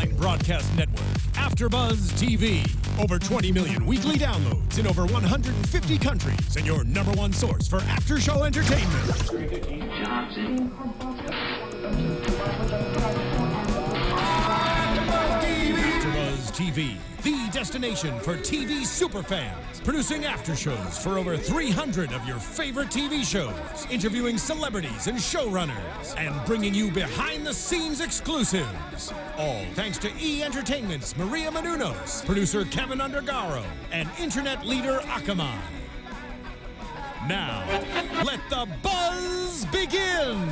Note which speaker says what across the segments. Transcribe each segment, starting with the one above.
Speaker 1: online broadcast network, AfterBuzz TV. Over 20 million weekly downloads in over 150 countries, and your number one source for after-show entertainment. AfterBuzz TV, the destination for TV superfans. Producing aftershows for over 300 of your favorite TV shows, interviewing celebrities and showrunners, and bringing you behind-the-scenes exclusives. All thanks to E! Entertainment's Maria Menounos, producer Kevin Undergaro, and internet leader Akamai. Now, let the buzz begin!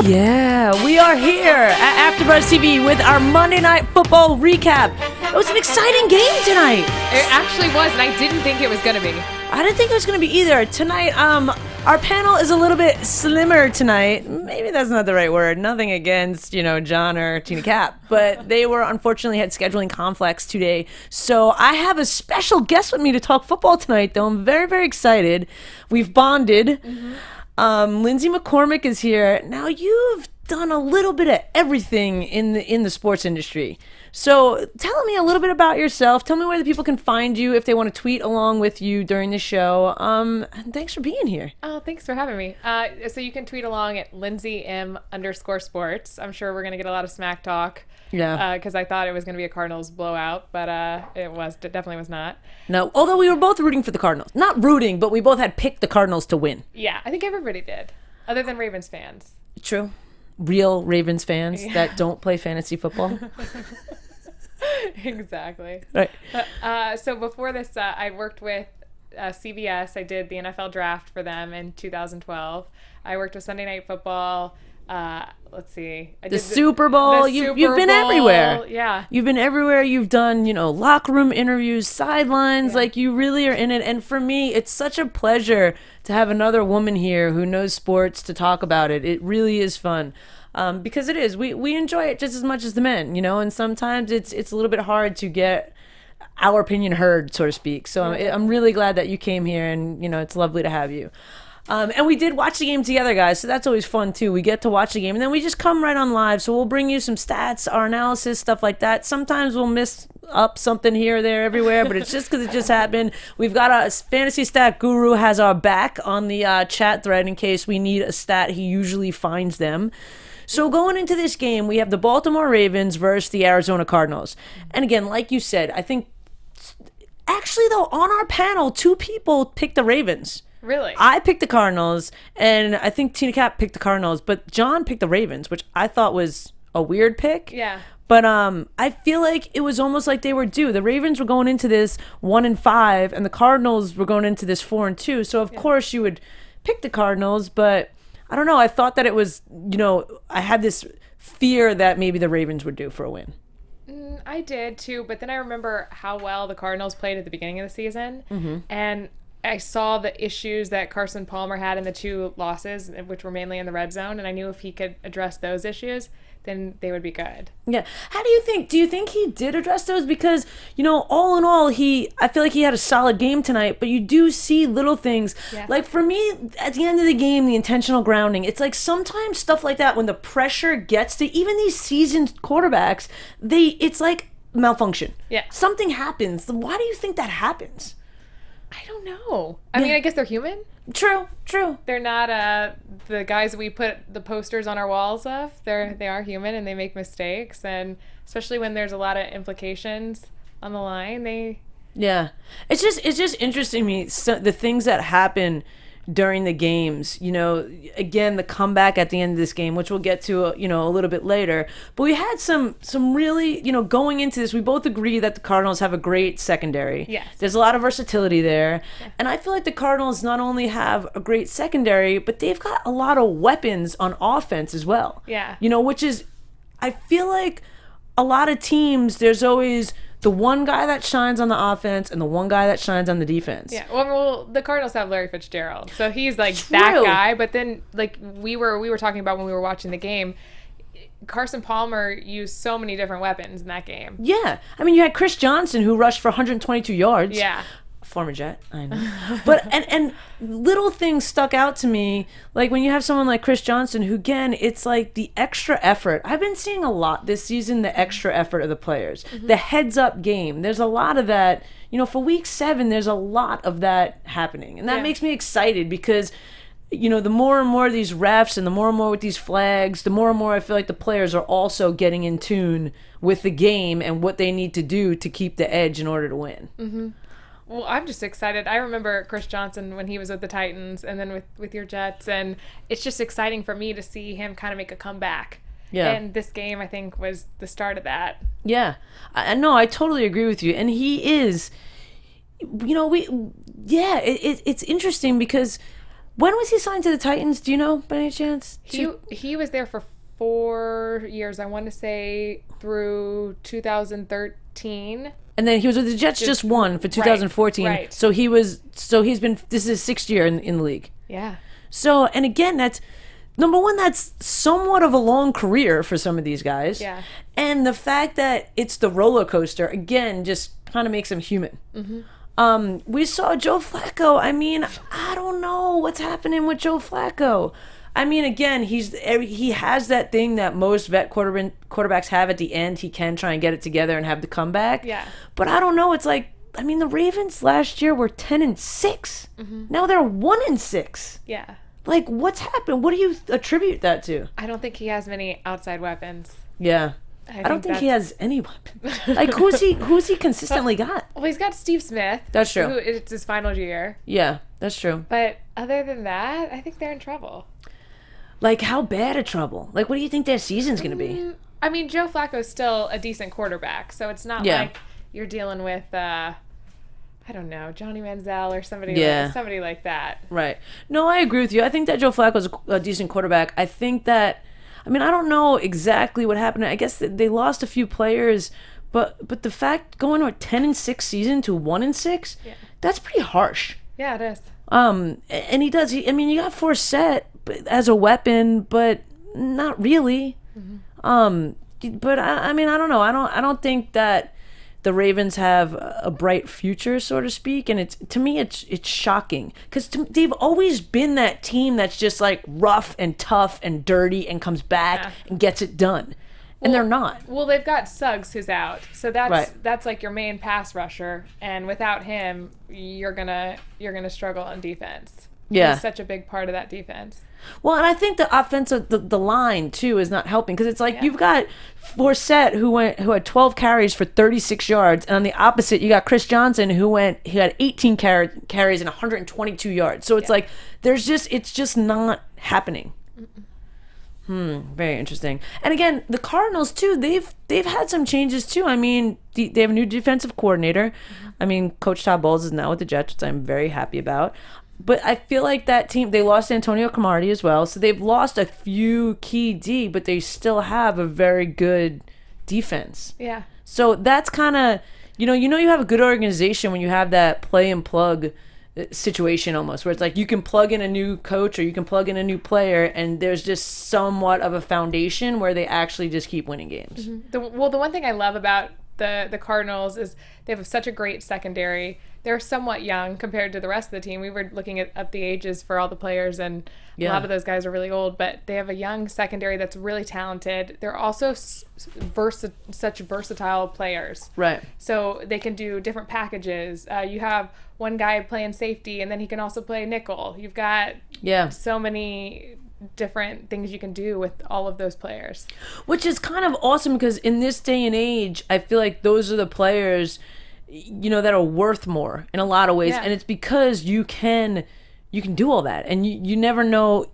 Speaker 2: Yeah, we are here at AfterBuzz TV with our Monday Night Football recap. It was an exciting game tonight.
Speaker 3: It actually was, and I didn't think it was going to be.
Speaker 2: I didn't think it was going to be either. Tonight, our panel is a little bit slimmer tonight. Maybe that's not the right word. Nothing against, John or Tina Cap, but they unfortunately had scheduling conflicts today. So I have a special guest with me to talk football tonight, though. I'm very, very excited. We've bonded. Mm-hmm. Lindsay McCormick is here. Now, you've done a little bit of everything in the sports industry. So tell me a little bit about yourself. Tell me where the people can find you if they want to tweet along with you during the show. And thanks for being here.
Speaker 3: Oh, thanks for having me. So you can tweet along at LindsayM_sports. I'm sure we're going to get a lot of smack talk.
Speaker 2: Yeah.
Speaker 3: Because I thought it was going to be a Cardinals blowout, but it definitely was not.
Speaker 2: No, although we were both rooting for the Cardinals. Not rooting, but we both had picked the Cardinals to win.
Speaker 3: Yeah, I think everybody did, other than Ravens fans.
Speaker 2: True. Real Ravens fans that don't play fantasy football.
Speaker 3: Exactly.
Speaker 2: Right.
Speaker 3: So before this, I worked with CBS. I did the NFL draft for them in 2012. I worked with Sunday Night Football. Let's see. I
Speaker 2: did the Super Bowl. You've been everywhere.
Speaker 3: Yeah.
Speaker 2: You've been everywhere. You've done, locker room interviews, sidelines. Yeah. Like, you really are in it. And for me, it's such a pleasure to have another woman here who knows sports to talk about it. It really is fun. Because it is. We enjoy it just as much as the men, and sometimes it's a little bit hard to get our opinion heard, so to speak. So I'm really glad that you came here, and, it's lovely to have you. And we did watch the game together, guys, so that's always fun, too. We get to watch the game, and then we just come right on live, so we'll bring you some stats, our analysis, stuff like that. Sometimes we'll miss up something here, there, everywhere, but it's just because it just happened. We've got a fantasy stat guru has our back on the chat thread in case we need a stat. He usually finds them. So going into this game, we have the Baltimore Ravens versus the Arizona Cardinals. And again, like you said, I think, actually, though, on our panel, 2 people picked the Ravens.
Speaker 3: Really?
Speaker 2: I picked the Cardinals, and I think Tina Cap picked the Cardinals, but John picked the Ravens, which I thought was a weird pick.
Speaker 3: Yeah.
Speaker 2: But I feel like it was almost like they were due. The Ravens were going into this 1-5, and the Cardinals were going into this 4-2. So, of course, you would pick the Cardinals, but I don't know. I thought that it was, I had this fear that maybe the Ravens would do for a win.
Speaker 3: I did too, but then I remember how well the Cardinals played at the beginning of the season, and I saw the issues that Carson Palmer had in the 2 losses, which were mainly in the red zone, and I knew if he could address those issues, then they would be good.
Speaker 2: Yeah. How do you think? Do you think he did address those? Because, all in all, I feel like he had a solid game tonight, but you do see little things. Yeah. Like, for me, at the end of the game, the intentional grounding, it's like sometimes stuff like that, when the pressure gets to even these seasoned quarterbacks, it's like malfunction.
Speaker 3: Yeah.
Speaker 2: Something happens. Why do you think that happens?
Speaker 3: I don't know. I mean, I guess they're human.
Speaker 2: True.
Speaker 3: They're not the guys that we put the posters on our walls of. They are human, and they make mistakes, and especially when there's a lot of implications on the line,
Speaker 2: Yeah. It's just interesting to me, the things that happen during the games, again, the comeback at the end of this game, which we'll get to, a little bit later. But we had some really, going into this, we both agree that the Cardinals have a great secondary.
Speaker 3: Yes.
Speaker 2: There's a lot of versatility there. Yeah. And I feel like the Cardinals not only have a great secondary, but they've got a lot of weapons on offense as well.
Speaker 3: Yeah.
Speaker 2: Which is, I feel like a lot of teams, there's always the one guy that shines on the offense and the one guy that shines on the defense.
Speaker 3: Yeah, well, the Cardinals have Larry Fitzgerald, so he's like that guy. But then, like we were talking about when we were watching the game, Carson Palmer used so many different weapons in that game.
Speaker 2: Yeah, I mean, you had Chris Johnson who rushed for 122 yards.
Speaker 3: Yeah.
Speaker 2: Former Jet, I know. But and little things stuck out to me, like when you have someone like Chris Johnson, who again, it's like the extra effort. I've been seeing a lot this season, the extra effort of the players, the heads up game. There's a lot of that. For week 7, there's a lot of that happening, and that makes me excited because, the more and more of these refs and the more with these flags, the more and more I feel like the players are also getting in tune with the game and what they need to do to keep the edge in order to win.
Speaker 3: Mm-hmm. Well, I'm just excited. I remember Chris Johnson when he was with the Titans and then with your Jets, and it's just exciting for me to see him kind of make a comeback. Yeah. And this game, I think, was the start of that.
Speaker 2: Yeah. I totally agree with you. And he is, it's interesting because when was he signed to the Titans? Do you know by any chance?
Speaker 3: He was there for 4 years, I want to say, through 2013. And
Speaker 2: then he was with the Jets just one for 2014.
Speaker 3: Right.
Speaker 2: So he's been, this is his 6th year in the league.
Speaker 3: Yeah.
Speaker 2: So, and again, that's, number one, that's somewhat of a long career for some of these guys.
Speaker 3: Yeah.
Speaker 2: And the fact that it's the roller coaster, again, just kind of makes him human. Mm-hmm. We saw Joe Flacco. I mean, I don't know what's happening with Joe Flacco. I mean, again, he has that thing that most vet quarterbacks have at the end. He can try and get it together and have the comeback.
Speaker 3: Yeah.
Speaker 2: But I don't know. It's like, I mean, the Ravens last year were 10-6. Mm-hmm. Now they're 1-6.
Speaker 3: Yeah.
Speaker 2: Like, what's happened? What do you attribute that to?
Speaker 3: I don't think he has many outside weapons.
Speaker 2: Yeah. I don't think he has any weapons. Like, who's he consistently got?
Speaker 3: Well, he's got Steve Smith.
Speaker 2: That's true.
Speaker 3: It's his final year.
Speaker 2: Yeah, that's true.
Speaker 3: But other than that, I think they're in trouble.
Speaker 2: Like, how bad of trouble? Like, what do you think their season's going to be?
Speaker 3: I mean, Joe Flacco's still a decent quarterback, so it's not like you're dealing with, I don't know, Johnny Manziel or somebody like that.
Speaker 2: Right. No, I agree with you. I think that Joe Flacco's a decent quarterback. I think that, I mean, I don't know exactly what happened. I guess they lost a few players, but the fact going to a 10-6 season to 1-6, that's pretty harsh.
Speaker 3: Yeah, it is.
Speaker 2: And he does. I mean, you got Forsett as a weapon, but not really. Mm-hmm. But I mean, I don't know. I don't think that the Ravens have a bright future, so to speak. And to me, it's shocking because they've always been that team that's just like rough and tough and dirty and comes back and gets it done. And they're not.
Speaker 3: Well, they've got Suggs who's out, so that's like your main pass rusher, and without him, you're gonna struggle on defense.
Speaker 2: Yeah,
Speaker 3: he's such a big part of that defense.
Speaker 2: Well, and I think the offensive, the line too is not helping because it's like you've got Forsett who had 12 carries for 36 yards, and on the opposite, you got Chris Johnson who had 18 carries and 122 yards. So it's like it's just not happening. Very interesting. And again, the Cardinals too, they've had some changes too. I mean, they have a new defensive coordinator. Mm-hmm. I mean, Coach Todd Bowles is now with the Jets, which I'm very happy about. But I feel like that team, they lost Antonio Cromartie as well. So they've lost a few key D, but they still have a very good defense.
Speaker 3: Yeah.
Speaker 2: So that's kind of, you have a good organization when you have that play and plug situation almost, where it's like you can plug in a new coach or you can plug in a new player and there's just somewhat of a foundation where they actually just keep winning games.
Speaker 3: Mm-hmm. The one thing I love about the Cardinals is they have such a great secondary. They're somewhat young compared to the rest of the team. We were looking at the ages for all the players, and a lot of those guys are really old, but they have a young secondary that's really talented. They're also such versatile players.
Speaker 2: Right.
Speaker 3: So they can do different packages. You have one guy playing safety, and then he can also play nickel. You've got so many different things you can do with all of those players.
Speaker 2: Which is kind of awesome because in this day and age, I feel like those are the players that are worth more in a lot of ways, and it's because you can do all that, and you never know.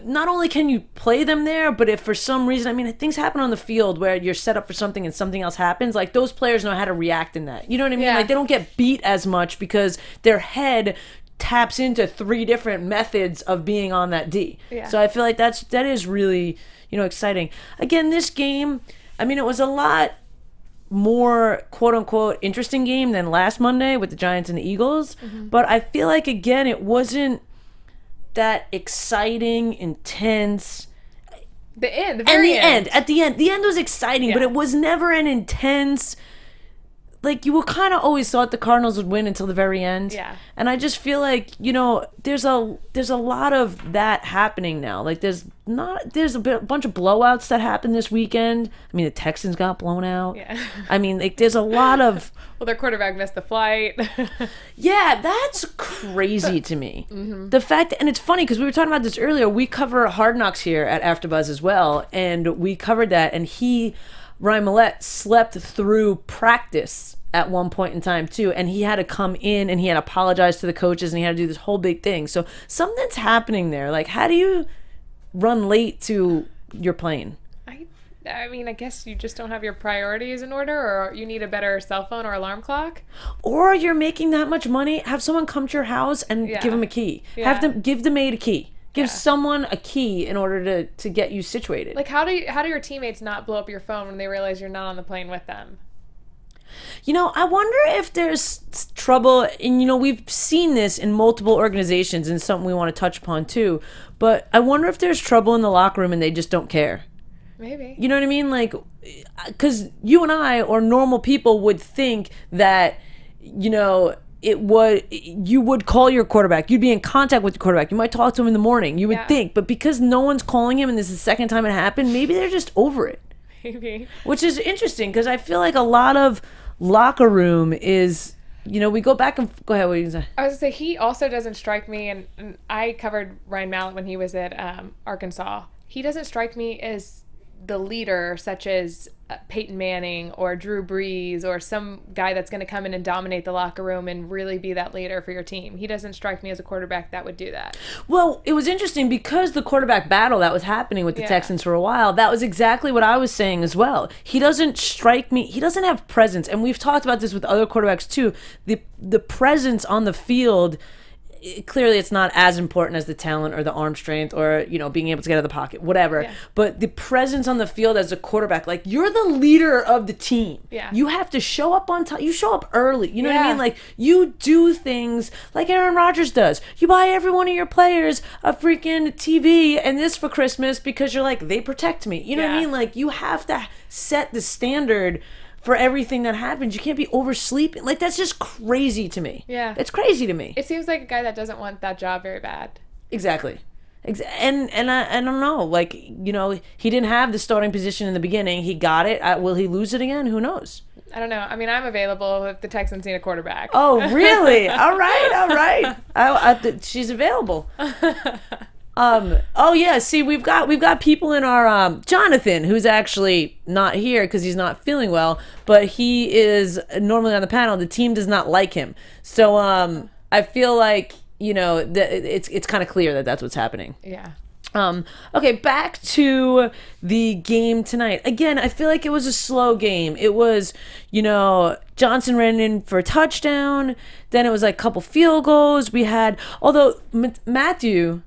Speaker 2: Not only can you play them there, but if for some reason, I mean, things happen on the field where you're set up for something and something else happens, like those players know how to react in that. You know what I mean? Like they don't get beat as much because their head taps into 3 different methods of being on that D. Yeah. So I feel like that is really exciting. Again, this game, I mean, it was a lot more quote-unquote interesting game than last Monday with the Giants and the Eagles, but I feel like again it wasn't that exciting, intense.
Speaker 3: The end
Speaker 2: the end was exciting, but it was never an intense like you kind of always thought the Cardinals would win until the very end.
Speaker 3: Yeah.
Speaker 2: And I just feel like, there's a lot of that happening now. Like there's a bunch of blowouts that happened this weekend. I mean, the Texans got blown out.
Speaker 3: Yeah.
Speaker 2: I mean, like there's a lot of
Speaker 3: Well, their quarterback missed the flight.
Speaker 2: Yeah, that's crazy to me.
Speaker 3: Mm-hmm.
Speaker 2: The fact, and it's funny because we were talking about this earlier. We cover Hard Knocks here at AfterBuzz as well, and we covered that. And Ryan Mallett, slept through practice at one point in time too, and he had to come in and he had to apologize to the coaches and he had to do this whole big thing. So something's happening there. Like, how do you run late to your plane?
Speaker 3: I mean, I guess you just don't have your priorities in order, or you need a better cell phone or alarm clock.
Speaker 2: Or you're making that much money, have someone come to your house and give them a key.
Speaker 3: Yeah.
Speaker 2: Give the maid a key. Give someone a key in order to get you situated.
Speaker 3: Like, how do your teammates not blow up your phone when they realize you're not on the plane with them?
Speaker 2: I wonder if there's trouble, and we've seen this in multiple organizations, and something we want to touch upon too, but I wonder if there's trouble in the locker room and they just don't care.
Speaker 3: Maybe.
Speaker 2: You know what I mean? Like, because you and I, or normal people, would think that, you would call your quarterback. You'd be in contact with the quarterback. You might talk to him in the morning. You would think. But because no one's calling him and this is the second time it happened, maybe they're just over it.
Speaker 3: Maybe.
Speaker 2: Which is interesting because I feel like a lot of locker room is, we go back and go ahead. What are you gonna say?
Speaker 3: I was gonna say, he also doesn't strike me, and I covered Ryan Mallett when he was at Arkansas. He doesn't strike me as the leader, such as Peyton Manning or Drew Brees or some guy that's going to come in and dominate the locker room and really be that leader for your team. He doesn't strike me as a quarterback that would do that.
Speaker 2: Well, it was interesting because the quarterback battle that was happening with the Texans for a while, that was exactly what I was saying as well. He doesn't strike me, he doesn't have presence, and we've talked about this with other quarterbacks too. The presence on the field, clearly it's not as important as the talent or the arm strength or being able to get out of the pocket, whatever, but the presence on the field as a quarterback, like, you're the leader of the team. You have to show up on time. You show up early, you know what I mean? Like, you do things like Aaron Rodgers does. You buy every one of your players a freaking TV and this for Christmas because you're like, they protect me, you know what I mean? Like, you have to set the standard for everything that happens. You can't be oversleeping. Like, that's just crazy to me.
Speaker 3: Yeah.
Speaker 2: It's crazy to me.
Speaker 3: It seems like a guy that doesn't want that job very bad.
Speaker 2: Exactly. And I don't know. Like, he didn't have the starting position in the beginning. He got it. Will he lose it again? Who knows? I
Speaker 3: don't know. I mean, I'm available if the Texans need a quarterback.
Speaker 2: Oh, really? All right. She's available. Oh yeah, see, we've got people in our Jonathan, who's actually not here because he's not feeling well, but he is normally on the panel. The team does not like him, so I feel like it's kind of clear that that's what's happening.
Speaker 3: Yeah.
Speaker 2: Okay, back to the game tonight. Again, I feel like it was a slow game. It was, Johnson ran in for a touchdown. Then it was like a couple field goals. We had, although Matthew,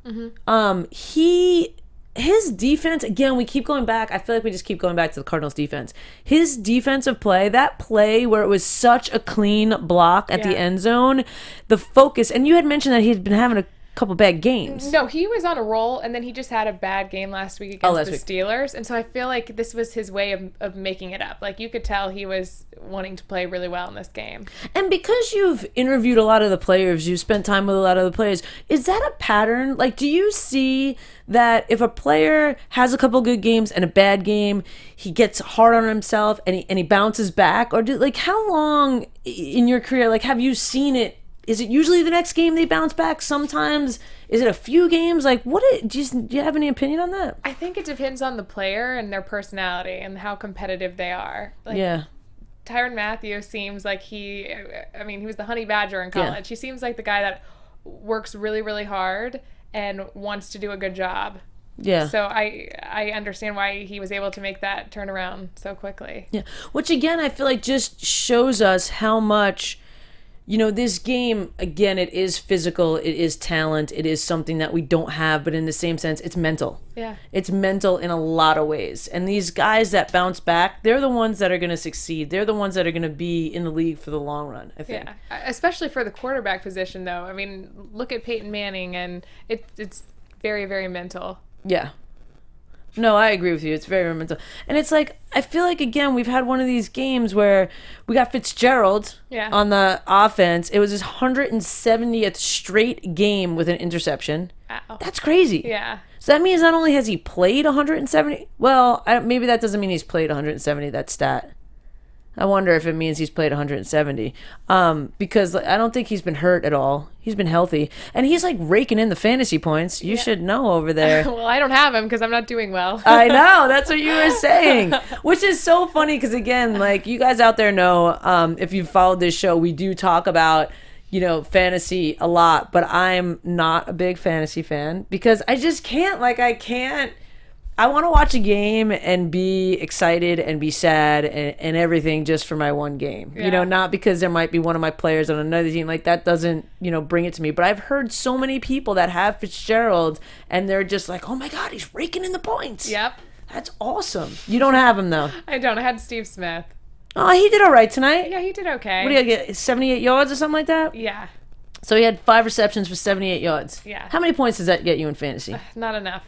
Speaker 2: his defense, again, we keep going back. I feel like we just keep going back to the Cardinals defense. His defensive play, that play where it was such a clean block at the end zone, the focus, and you had mentioned that he'd been having a couple bad games.
Speaker 3: No, he was on a roll, and then he just had a bad game last week against the Steelers, and so I feel like this was his way of making it up. Like, you could tell he was wanting to play really well in this game.
Speaker 2: And because you've interviewed a lot of the players, you've spent time with a lot of the players, is that a pattern? Like, do you see that if a player has a couple good games and a bad game, he gets hard on himself and he bounces back? Or how long in your career, have you seen it? Is it usually the next game they bounce back? Sometimes, is it a few games? Like, do you have any opinion on that?
Speaker 3: I think it depends on the player and their personality and how competitive they are. Tyrann Mathieu seems like he was the honey badger in college. Yeah. He seems like the guy that works really, really hard and wants to do a good job. Yeah. So I understand why he was able to make that turnaround so quickly. Yeah. Which,
Speaker 2: again, I feel like just shows us how much... this game, again, it is physical, it is talent, it is something that we don't have, but in the same sense, it's mental. Yeah. It's mental in a lot of ways. And these guys that bounce back, they're the ones that are going to succeed. They're the ones that are going to be in the league for the long run, I think.
Speaker 3: Yeah. Especially for the quarterback position, though. I mean, look at Peyton Manning, and it's very, very mental.
Speaker 2: Yeah. No, I agree with you. It's very mental. And it's like, I feel like, again, we've had one of these games where we got Fitzgerald on the offense. It was his 170th straight game with an interception.
Speaker 3: Wow.
Speaker 2: That's crazy.
Speaker 3: Yeah.
Speaker 2: So that means not only has he played 170, well, maybe that doesn't mean he's played 170, that stat. I wonder if it means he's played 170. Because I don't think he's been hurt at all. He's been healthy. And he's like raking in the fantasy points. You should know over there.
Speaker 3: Well, I don't have him because I'm not doing well.
Speaker 2: I know. That's what you were saying. Which is so funny because, again, like, you guys out there know, if you've followed this show, we do talk about, fantasy a lot. But I'm not a big fantasy fan because I just can't. Like, I want to watch a game and be excited and be sad and everything just for my one game.
Speaker 3: Yeah.
Speaker 2: Not because there might be one of my players on another team. Like, that doesn't, bring it to me. But I've heard so many people that have Fitzgerald and they're just like, oh my God, he's raking in the points.
Speaker 3: Yep.
Speaker 2: That's awesome. You don't have him, though.
Speaker 3: I don't. I had Steve Smith.
Speaker 2: Oh, he did all right tonight.
Speaker 3: Yeah, he did okay.
Speaker 2: What do you get, 78 yards or something like that?
Speaker 3: Yeah.
Speaker 2: So he had 5 receptions for 78 yards.
Speaker 3: Yeah.
Speaker 2: How many points does that get you in fantasy?
Speaker 3: Not enough.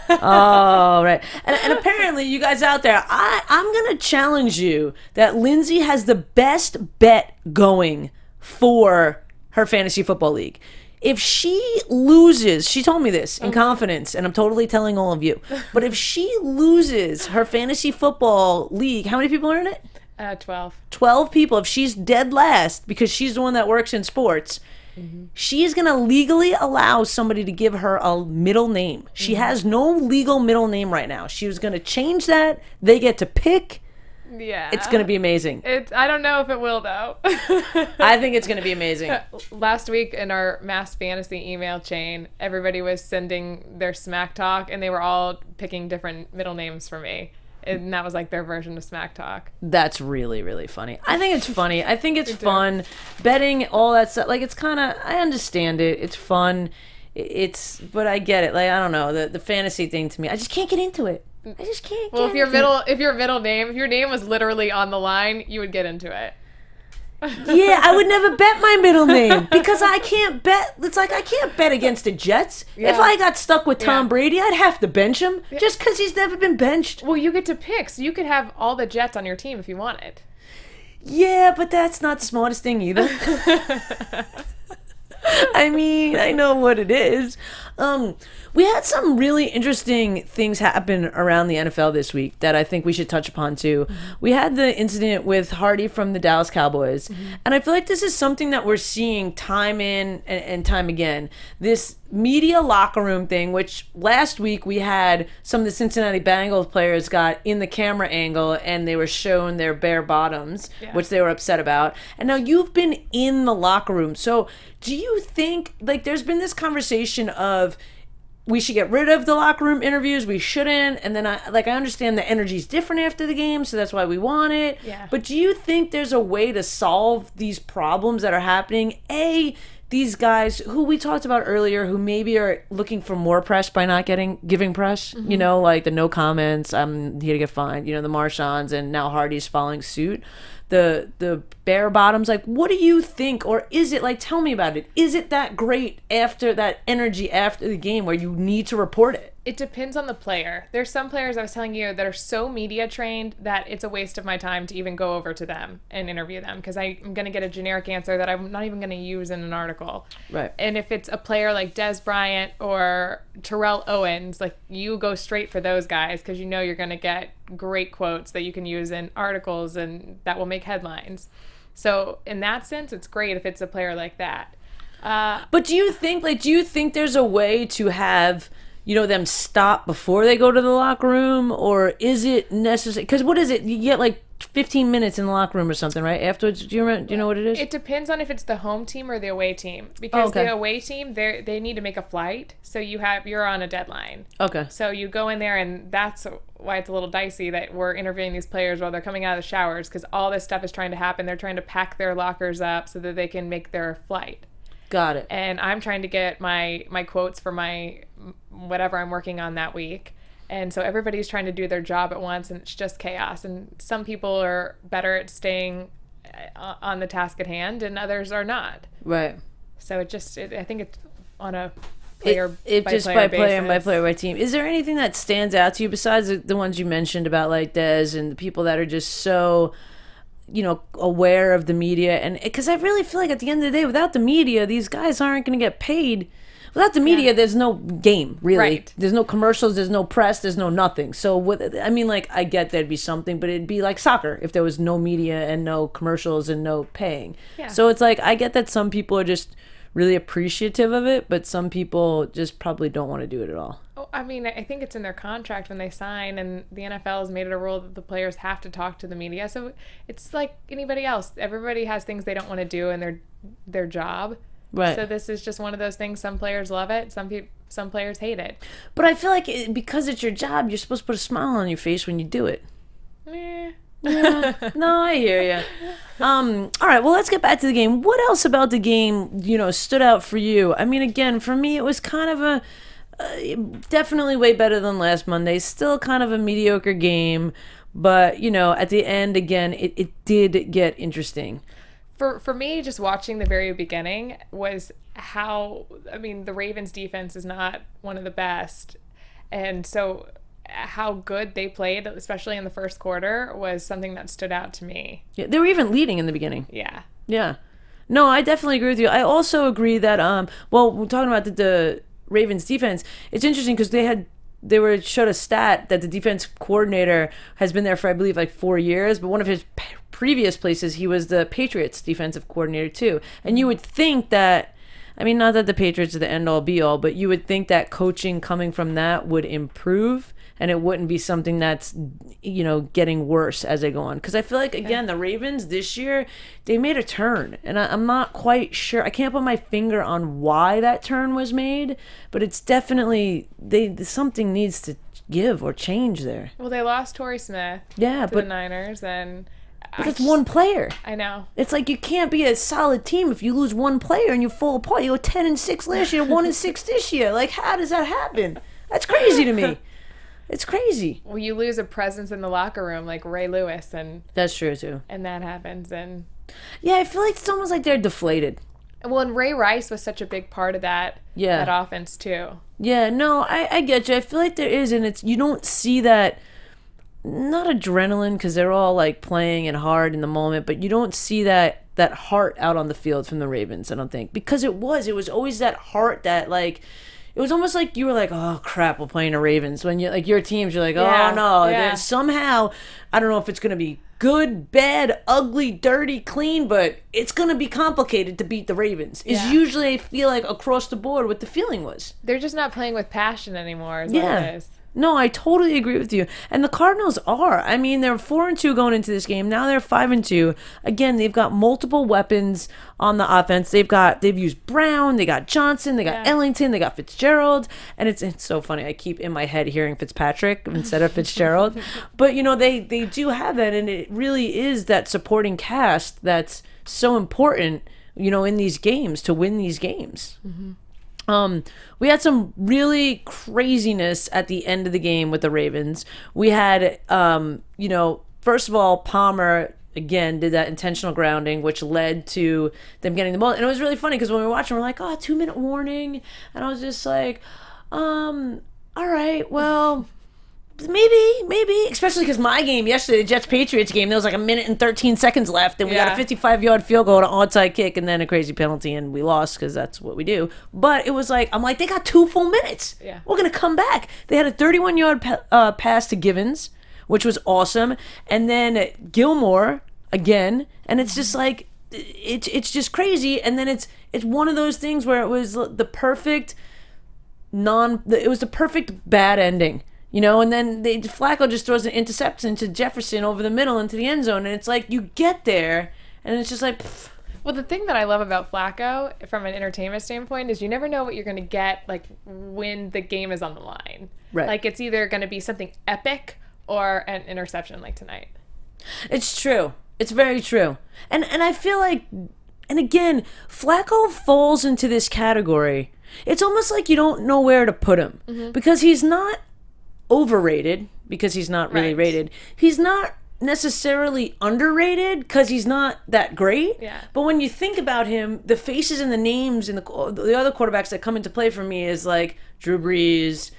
Speaker 2: Oh, right. And apparently, you guys out there, I'm going to challenge you that Lindsay has the best bet going for her fantasy football league. If she loses, she told me this in confidence, and I'm totally telling all of you, but if she loses her fantasy football league, how many people are in it?
Speaker 3: 12.
Speaker 2: 12 people. If she's dead last, because she's the one that works in sports, she's going to legally allow somebody to give her a middle name. She has no legal middle name right now. She was going to change that. They get to pick.
Speaker 3: Yeah.
Speaker 2: It's going to be amazing.
Speaker 3: I don't know if it will, though.
Speaker 2: I think it's going to be amazing.
Speaker 3: Last week in our mass fantasy email chain, everybody was sending their smack talk, and they were all picking different middle names for me. And that was like their version of smack talk.
Speaker 2: That's really, really funny. I think it's funny. I think it's fun. Betting, all that stuff. Like, it's kind of, I understand it. It's fun. But I get it. Like, I don't know. The fantasy thing to me, I just can't get into it. I just can't
Speaker 3: Well,
Speaker 2: get
Speaker 3: if your name was literally on the line, you would get into it.
Speaker 2: Yeah, I would never bet my middle name because I can't bet. It's like I can't bet against the Jets.
Speaker 3: Yeah.
Speaker 2: If I got stuck with Tom Brady, I'd have to bench him just because he's never been benched.
Speaker 3: Well, you get to pick, so you could have all the Jets on your team if you wanted.
Speaker 2: Yeah, but that's not the smartest thing either. I mean, I know what it is. We had some really interesting things happen around the NFL this week that I think we should touch upon too. We had the incident with Hardy from the Dallas Cowboys, and I feel like this is something that we're seeing time in and time again. This media locker room thing, which last week we had some of the Cincinnati Bengals players got in the camera angle and they were shown their bare bottoms, which they were upset about. And now you've been in the locker room. So do you think, like, there's been this conversation of we should get rid of the locker room interviews, we shouldn't, and then I understand the energy's different after the game, so that's why we want it.
Speaker 3: Yeah.
Speaker 2: But do you think there's a way to solve these problems that are happening? These guys who we talked about earlier, who maybe are looking for more press by not giving press, like the no comments, I'm here to get fined, the Marchands, and now Hardy's following suit. The bare bottoms, like, what do you think? Or is it, like, tell me about it. Is it that great after that energy after the game where you need to report it?
Speaker 3: It depends on the player. There's some players I was telling you that are so media trained that it's a waste of my time to even go over to them and interview them because I'm going to get a generic answer that I'm not even going to use in an article.
Speaker 2: Right.
Speaker 3: And if it's a player like Des Bryant or Terrell Owens, like, you go straight for those guys because you're going to get great quotes that you can use in articles and that will make headlines. So in that sense, it's great if it's a player like that.
Speaker 2: But do you think there's a way to have them stop before they go to the locker room, or is it necessary? Because what is it? You get like 15 minutes in the locker room or something, right? Afterwards, do you know what it is?
Speaker 3: It depends on if it's the home team or the away team. Because the away team, they need to make a flight, so you're on a deadline.
Speaker 2: Okay.
Speaker 3: So you go in there, and that's why it's a little dicey that we're interviewing these players while they're coming out of the showers, because all this stuff is trying to happen. They're trying to pack their lockers up so that they can make their flight.
Speaker 2: Got it.
Speaker 3: And I'm trying to get my quotes for my whatever I'm working on that week. And so everybody's trying to do their job at once, and it's just chaos. And some people are better at staying on the task at hand, and others are not.
Speaker 2: Right.
Speaker 3: So I think it's on a player
Speaker 2: it
Speaker 3: by
Speaker 2: just
Speaker 3: player
Speaker 2: by player and by
Speaker 3: basis.
Speaker 2: player by team. Is there anything that stands out to you besides the ones you mentioned about like Dez and the people that are just so, aware of the media? And because I really feel like at the end of the day, without the media, these guys aren't going to get paid. Without the media, there's no game, really.
Speaker 3: Right.
Speaker 2: There's no commercials, there's no press, there's no nothing. So, I get there'd be something, but it'd be like soccer if there was no media and no commercials and no paying.
Speaker 3: Yeah.
Speaker 2: So it's like, I get that some people are just really appreciative of it, but some people just probably don't want to do it at all.
Speaker 3: Oh, I mean, I think it's in their contract when they sign, and the NFL has made it a rule that the players have to talk to the media. So it's like anybody else. Everybody has things they don't want to do in their job.
Speaker 2: Right.
Speaker 3: So this is just one of those things. Some players love it. Some players hate it.
Speaker 2: But I feel like because it's your job, you're supposed to put a smile on your face when you do it.
Speaker 3: Eh.
Speaker 2: No, I hear you. All right, well, let's get back to the game. What else about the game, stood out for you? I mean, again, for me, it was kind of definitely way better than last Monday. Still kind of a mediocre game, but at the end, again, it did get interesting.
Speaker 3: For me, just watching the very beginning was the Ravens defense is not one of the best. And so how good they played, especially in the first quarter, was something that stood out to me.
Speaker 2: Yeah, they were even leading in the beginning.
Speaker 3: Yeah.
Speaker 2: Yeah. No, I definitely agree with you. I also agree that, we're talking about the Ravens defense. It's interesting because they showed a stat that the defense coordinator has been there for, I believe, like 4 years, but one of his previous places, he was the Patriots defensive coordinator too. And you would think that, not that the Patriots are the end all be all, but you would think that coaching coming from that would improve and it wouldn't be something that's, getting worse as they go on. Because I feel like, again, the Ravens this year, they made a turn. And I'm not quite sure. I can't put my finger on why that turn was made, but it's definitely, something needs to give or change there.
Speaker 3: Well, they lost Torrey Smith
Speaker 2: to
Speaker 3: the Niners, and
Speaker 2: but it's one player.
Speaker 3: I know.
Speaker 2: It's like you can't be a solid team if you lose one player and you fall apart. You go 10-6 last year, 1-6 this year. Like, how does that happen? That's crazy to me. It's crazy.
Speaker 3: Well, you lose a presence in the locker room like Ray Lewis, and
Speaker 2: that's true too.
Speaker 3: And that happens, and
Speaker 2: yeah, I feel like it's almost like they're deflated.
Speaker 3: Well, and Ray Rice was such a big part of that offense too.
Speaker 2: Yeah, no, I get you. I feel like there is, and you don't see that. Not adrenaline because they're all like playing and hard in the moment, but you don't see that heart out on the field from the Ravens, I don't think, because it was always that heart that like it was almost like you were like, oh crap, we're playing the Ravens. When you like your teams, you're like, oh no, somehow I don't know if it's gonna be good, bad, ugly, dirty, clean, but it's gonna be complicated to beat the Ravens. Is usually I feel like across the board what the feeling was.
Speaker 3: They're just not playing with passion anymore. Is what it is.
Speaker 2: No, I totally agree with you. And the Cardinals are. I mean, they're 4-2 going into this game. Now they're 5-2. Again, they've got multiple weapons on the offense. They've used Brown, they got Johnson, they got Ellington, they got Fitzgerald. And it's so funny. I keep in my head hearing Fitzpatrick instead of Fitzgerald. But they do have that, and it really is that supporting cast that's so important, in these games to win these games. Mm-hmm. We had some really craziness at the end of the game with the Ravens. We had, first of all, Palmer, again, did that intentional grounding, which led to them getting the ball. And it was really funny because when we were watching, we're like, 2-minute warning. And I was just like, all right, well, maybe, especially because my game yesterday, the Jets-Patriots game, there was like 1 minute and 13 seconds left, and we got a 55-yard field goal, an onside kick, and then a crazy penalty, and we lost because that's what we do. But it was like, I'm like, they got 2 full minutes.
Speaker 3: Yeah.
Speaker 2: We're going to come back. They had a 31-yard pass to Givens, which was awesome, and then Gilmore again, and it's just like, it's just crazy, and then it's one of those things where it was the perfect bad ending. And then Flacco just throws an interception to Jefferson over the middle into the end zone, and it's like you get there, and it's just like. Pff.
Speaker 3: Well, the thing that I love about Flacco, from an entertainment standpoint, is you never know what you're going to get, like when the game is on the line.
Speaker 2: Right.
Speaker 3: Like it's either going to be something epic or an interception, like tonight.
Speaker 2: It's true. It's very true, and I feel like, and again, Flacco falls into this category. It's almost like you don't know where to put him because he's not overrated because he's not really rated. He's not necessarily underrated because he's not that great.
Speaker 3: Yeah.
Speaker 2: But when you think about him, the faces and the names and the other quarterbacks that come into play for me is like Drew Brees,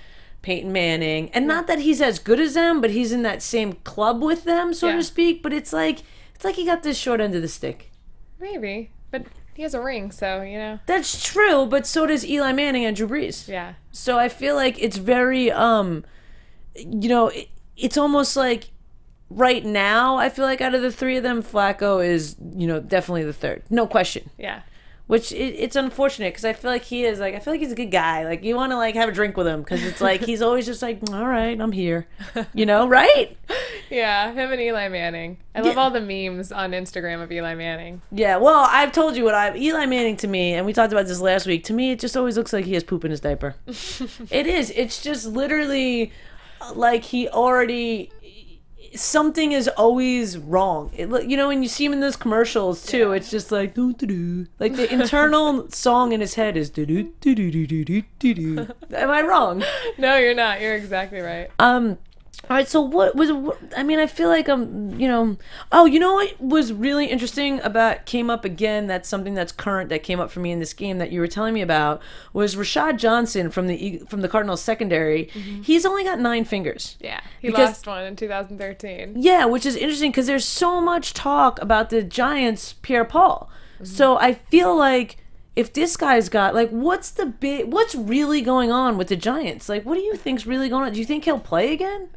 Speaker 2: Peyton Manning, and not that he's as good as them, but he's in that same club with them, so to speak. But it's like he got this short end of the stick. Maybe,
Speaker 3: but he has a ring, so
Speaker 2: That's true, but so does Eli Manning and Drew Brees.
Speaker 3: Yeah.
Speaker 2: So I feel like it's very it's almost like. Right now, I feel like out of the three of them, Flacco is, definitely the third. No question.
Speaker 3: Yeah.
Speaker 2: Which, it's unfortunate, because I feel like he is, I feel like he's a good guy. Like, you want to, have a drink with him, because it's like, he's always just like, all right, I'm here. Right?
Speaker 3: Yeah, him and Eli Manning. I love all the memes on Instagram of Eli Manning.
Speaker 2: Yeah, well, I've told you Eli Manning to me, and we talked about this last week, to me, it just always looks like he has poop in his diaper. It is. It's just literally like he already... Something is always wrong. When you see him in those commercials too, it's just like doo doo doo. Like the internal song in his head is doo doo doo doo doo doo doo doo. Am I wrong?
Speaker 3: No, you're not. You're exactly right.
Speaker 2: All right. So I feel like Oh, you know what was really interesting came up again? That's something that's current that came up for me in this game that you were telling me about was Rashad Johnson from the Cardinals secondary. Mm-hmm. He's only got 9 fingers.
Speaker 3: Yeah, he lost one in 2013.
Speaker 2: Yeah, which is interesting because there's so much talk about the Giants' Pierre-Paul. Mm-hmm. So I feel like if this guy's got what's really going on with the Giants? What do you think's really going on? Do you think he'll play again?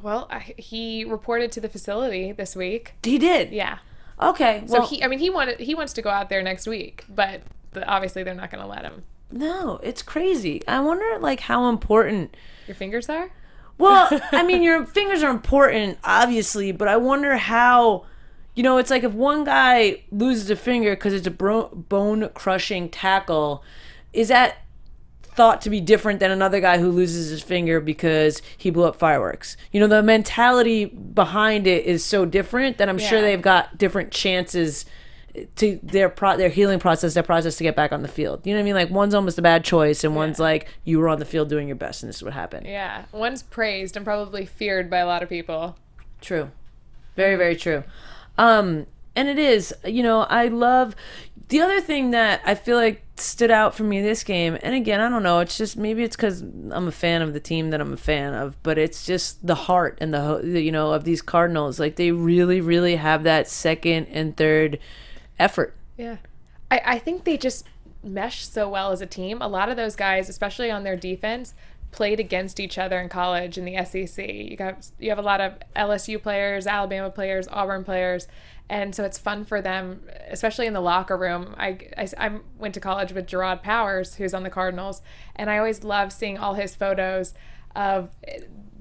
Speaker 3: Well, he reported to the facility this week.
Speaker 2: He did?
Speaker 3: Yeah.
Speaker 2: Okay.
Speaker 3: Well, so he wants to go out there next week, but obviously they're not going to let him.
Speaker 2: No, it's crazy. I wonder how important
Speaker 3: your fingers are?
Speaker 2: Well, your fingers are important, obviously, but I wonder how, it's like if one guy loses a finger because it's a bone-crushing tackle, is that thought to be different than another guy who loses his finger because he blew up fireworks? The mentality behind it is so different that I'm sure they've got different chances to their healing process, their process to get back on the field. You know what I mean? Like one's almost a bad choice and one's like you were on the field doing your best and this is what happened.
Speaker 3: Yeah. One's praised and probably feared by a lot of people.
Speaker 2: True. Very, very true. And it is, I love the other thing that I feel like stood out for me this game, and again, I don't know, it's just maybe it's because I'm a fan of the team that I'm a fan of, but it's just the heart and of these Cardinals. Like they really, really have that second and third effort.
Speaker 3: Yeah. I think they just mesh so well as a team. A lot of those guys, especially on their defense, played against each other in college in the SEC. You have a lot of LSU players, Alabama players, Auburn players, and so it's fun for them, especially in the locker room. I went to college with Gerard Powers, who's on the Cardinals, and I always love seeing all his photos of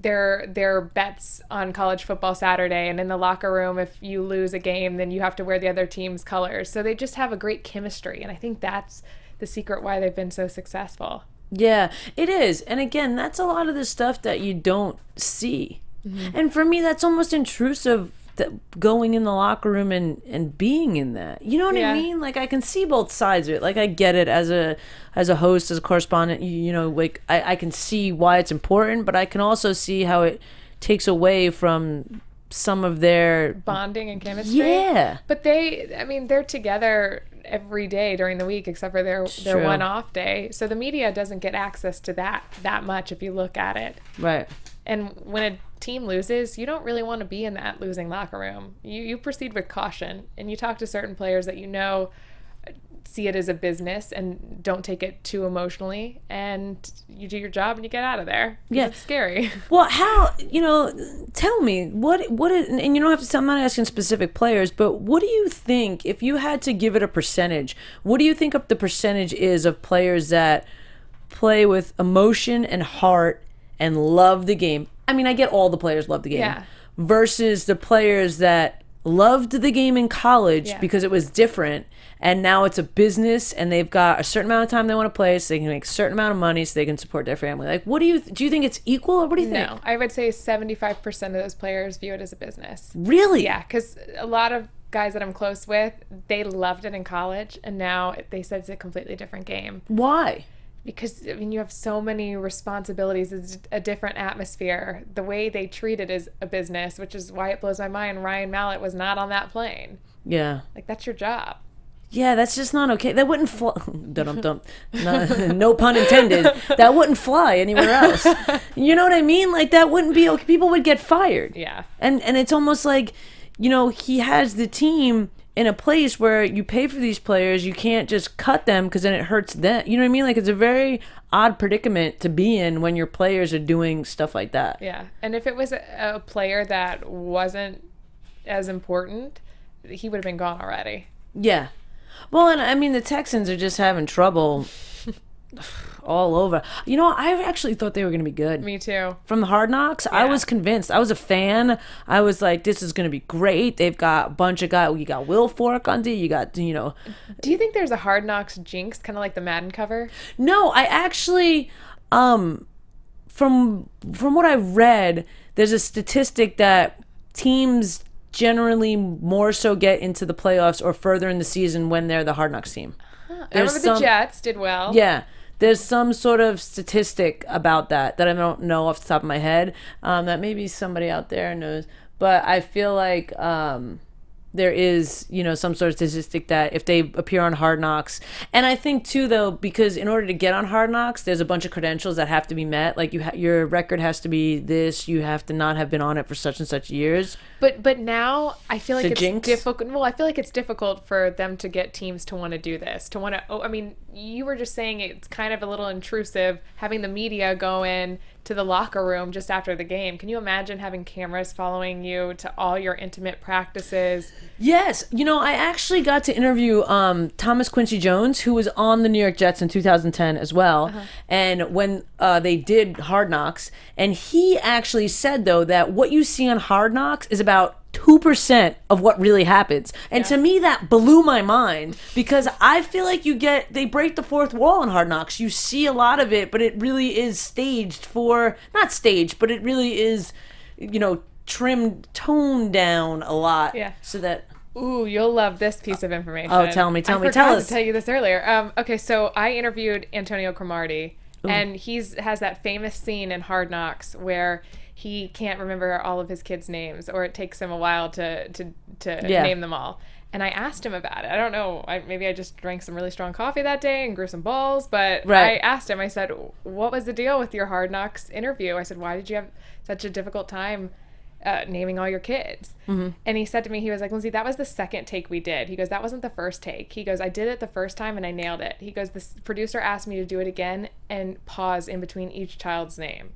Speaker 3: their bets on college football Saturday. And in the locker room, if you lose a game, then you have to wear the other team's colors. So they just have a great chemistry, and I think that's the secret why they've been so successful.
Speaker 2: Yeah, it is. And again, that's a lot of the stuff that you don't see. Mm-hmm. And for me, that's almost intrusive, that going in the locker room and being in that. You know what I mean? Like I can see both sides of it. Like I get it as a host, as a correspondent, I can see why it's important, but I can also see how it takes away from some of their
Speaker 3: bonding and chemistry.
Speaker 2: Yeah.
Speaker 3: But they're together every day during the week except for their one off day. So the media doesn't get access to that much if you look at it.
Speaker 2: Right.
Speaker 3: And when a team loses, you don't really want to be in that losing locker room. You proceed with caution, and you talk to certain players that see it as a business and don't take it too emotionally, and you do your job and you get out of there. Yeah, it's scary.
Speaker 2: Well, how, tell me what is, and you don't have to, I'm not asking specific players, but what do you think, if you had to give it a percentage, what do you think the percentage is of players that play with emotion and heart and love the game? I mean, I get all the players love the game.
Speaker 3: Yeah.
Speaker 2: Versus the players that loved the game in college because it was different, and now it's a business and they've got a certain amount of time they want to play so they can make a certain amount of money so they can support their family. Like, what do you think it's equal, or what do you think?
Speaker 3: No, I would say 75% of those players view it as a business.
Speaker 2: Really?
Speaker 3: Yeah, because a lot of guys that I'm close with, they loved it in college, and now they said it's a completely different game.
Speaker 2: Why?
Speaker 3: Because, I mean, you have so many responsibilities. It's a different atmosphere. The way they treat it is a business, which is why it blows my mind Ryan Mallett was not on that plane.
Speaker 2: Yeah.
Speaker 3: Like, that's your job.
Speaker 2: Yeah, that's just not okay. That wouldn't fly. Dum-dum-dum. No pun intended. That wouldn't fly anywhere else. You know what I mean? Like, that wouldn't be okay. People would get fired.
Speaker 3: Yeah.
Speaker 2: And it's almost like, you know, he has the team in a place where you pay for these players. You can't just cut them because then it hurts them. You know what I mean? Like, it's a very odd predicament to be in when your players are doing stuff like that.
Speaker 3: Yeah. And if it was a player that wasn't as important, he would have been gone already.
Speaker 2: Yeah. Well, and I mean, the Texans are just having trouble all over. You know, I actually thought they were going to be good.
Speaker 3: Me too.
Speaker 2: From the Hard Knocks, yeah. I was convinced. I was a fan. I was like, this is going to be great. They've got a bunch of guys. You got Will Fork on D. You got, you know.
Speaker 3: Do you think there's a Hard Knocks jinx, kind of like the Madden cover?
Speaker 2: No, I actually, from what I read, there's a statistic that teams generally more so get into the playoffs or further in the season when they're the Hard Knocks team.
Speaker 3: I remember the Jets did well.
Speaker 2: Yeah. There's some sort of statistic about that I don't know off the top of my head, that maybe somebody out there knows. But I feel like there is, you know, some sort of statistic that if they appear on Hard Knocks. And I think, too, though, because in order to get on Hard Knocks, there's a bunch of credentials that have to be met. Like, your record has to be this. You have to not have been on it for such and such years.
Speaker 3: But now I feel like
Speaker 2: it's
Speaker 3: difficult. Well, I feel like it's difficult for them to get teams to want to do this. To want to. Oh, I mean, you were just saying it's kind of a little intrusive having the media go in to the locker room just after the game. Can you imagine having cameras following you to all your intimate practices?
Speaker 2: Yes. You know, I actually got to interview Thomas Quincy Jones, who was on the New York Jets in 2010 as well. Uh-huh. And when they did Hard Knocks, and he actually said, though, that what you see on Hard Knocks is about 2% of what really happens. And to me, that blew my mind, because I feel like they break the fourth wall in Hard Knocks. You see a lot of it, but it really is staged not staged, but it really is, you know, toned down a lot. Yeah. So that...
Speaker 3: Ooh, you'll love this piece of information.
Speaker 2: Oh, tell me.
Speaker 3: Tell us. To tell you this earlier. Okay, so I interviewed Antonio Cromartie, and has that famous scene in Hard Knocks where he can't remember all of his kids' names, or it takes him a while to name them all. And I asked him about it. I don't know. Maybe I just drank some really strong coffee that day and grew some balls. But I asked him, I said, what was the deal with your Hard Knocks interview? I said, why did you have such a difficult time naming all your kids? Mm-hmm. And he said to me, he was like, Lindsay, that was the second take we did. He goes, that wasn't the first take. He goes, I did it the first time and I nailed it. He goes, the producer asked me to do it again and pause in between each child's name.